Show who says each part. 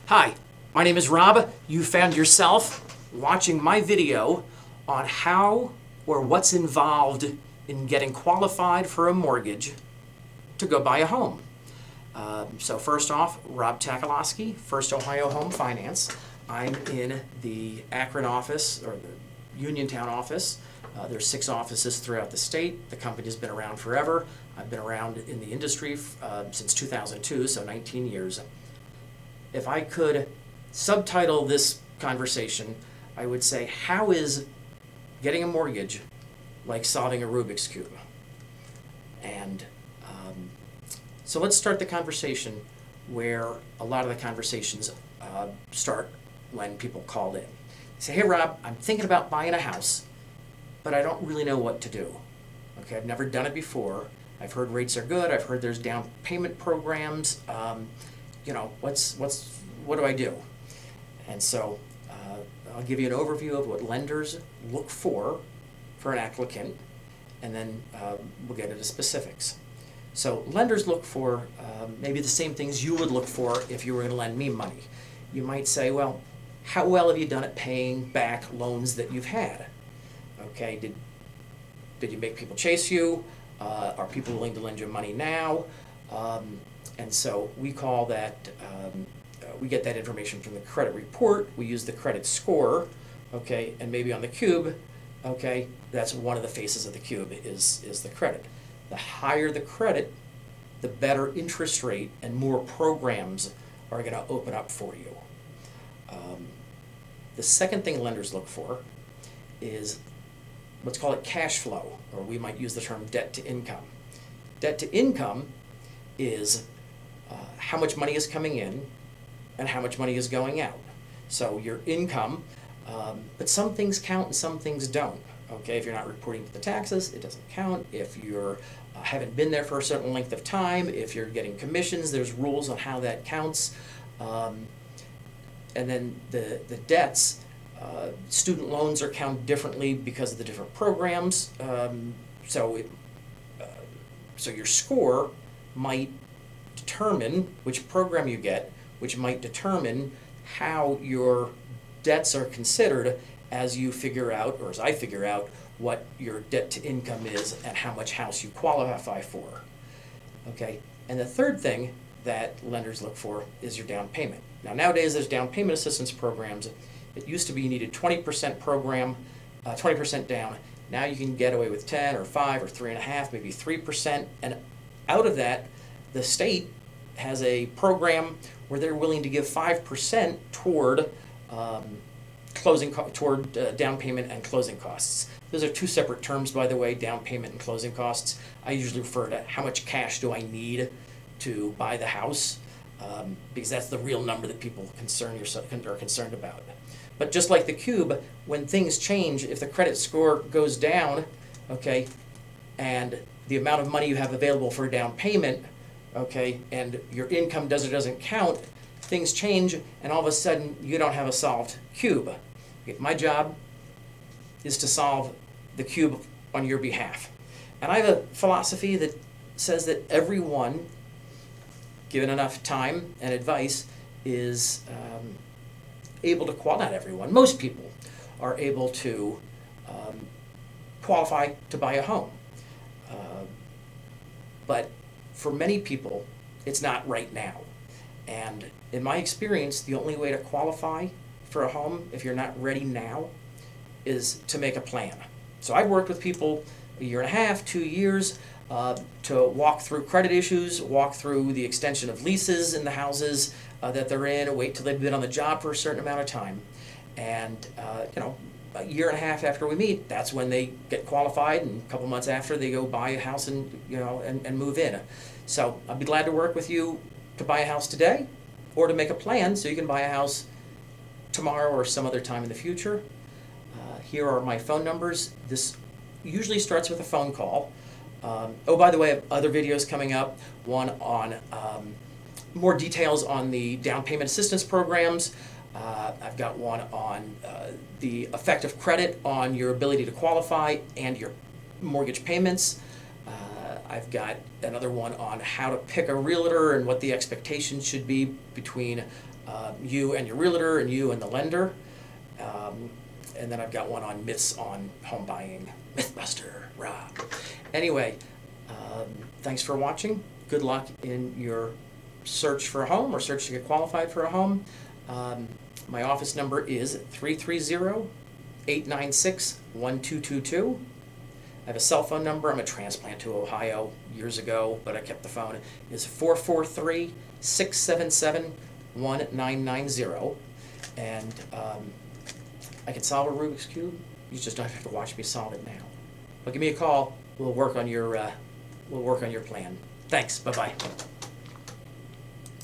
Speaker 1: Hi, my name is Rob. You found yourself watching my video on how or what's involved in getting qualified for a mortgage to go buy a home. So first off, Rob Takalowski, First Ohio Home Finance. I'm in the Akron office, or the Uniontown office. There's 6 offices throughout the state. The company's been around forever. I've been around in the industry since 2002, so 19 years. If I could subtitle this conversation, I would say, how is getting a mortgage like solving a Rubik's Cube? And so let's start the conversation where a lot of the conversations start when people call in. They say, hey Rob, I'm thinking about buying a house, but I don't really know what to do. Okay, I've never done it before. I've heard rates are good. I've heard there's down payment programs. What do I do? And so I'll give you an overview of what lenders look for an applicant, and then we'll get into specifics. So lenders look for maybe the same things you would look for if you were going to lend me money. You might say, well, how well have you done at paying back loans that you've had? Okay, did you make people chase you? Are people willing to lend you money now? And so we call that, we get that information from the credit report. We use the credit score, okay, and maybe on the cube, okay, that's one of the faces of the cube is the credit. The higher the credit, the better interest rate and more programs are going to open up for you. The second thing lenders look for is, let's call it cash flow, or we might use the term debt to income. Debt to income is how much money is coming in and how much money is going out. So your income, but some things count and some things don't. Okay, if you're not reporting to the taxes, it doesn't count. If you're haven't been there for a certain length of time, if you're getting commissions, there's rules on how that counts. And then the debts, student loans are counted differently because of the different programs. So your score might determine which program you get, which might determine how your debts are considered as you figure out, or as I figure out, what your debt to income is and how much house you qualify for. Okay, and the third thing that lenders look for is your down payment. Now nowadays there's down payment assistance programs. It used to be you needed 20% program, 20% down. Now you can get away with 10 or 5 or 3.5, maybe 3%. And out of that, the state has a program where they're willing to give 5% toward down payment and closing costs. Those are two separate terms, by the way, down payment and closing costs. I usually refer to how much cash do I need to buy the house, because that's the real number that people are concerned about. But just like the cube, when things change, if the credit score goes down, okay, and the amount of money you have available for a down payment, okay, and your income does or doesn't count, things change, and all of a sudden you don't have a solved cube. Okay, my job is to solve the cube on your behalf. And I have a philosophy that says that everyone, given enough time and advice, is able to not everyone, most people are able to qualify to buy a home. But for many people, it's not right now. And in my experience, the only way to qualify for a home, if you're not ready now, is to make a plan. So I've worked with people 1.5 to 2 years to walk through credit issues, walk through the extension of leases in the houses that they're in, wait till they've been on the job for a certain amount of time. And a 1.5 after we meet, that's when they get qualified, and a couple months after they go buy a house and move in. So I'd be glad to work with you to buy a house today, or to make a plan so you can buy a house tomorrow or some other time in the future. Here are my phone numbers. This usually starts with a phone call. By the way, I have other videos coming up, one on more details on the down payment assistance programs. I've got one on the effect of credit on your ability to qualify and your mortgage payments. I've got another one on how to pick a realtor and what the expectations should be between you and your realtor and you and the lender. And then I've got one on myths on home buying. Mythbuster, rah. Anyway, thanks for watching. Good luck in your search for a home or search to get qualified for a home. My office number is 330-896-1222. I have a cell phone number. I'm a transplant to Ohio years ago, but I kept the phone. It's 443-677-1990. And I can solve a Rubik's Cube. You just don't have to watch me solve it now. But give me a call. We'll work on your plan. Thanks. Bye-bye.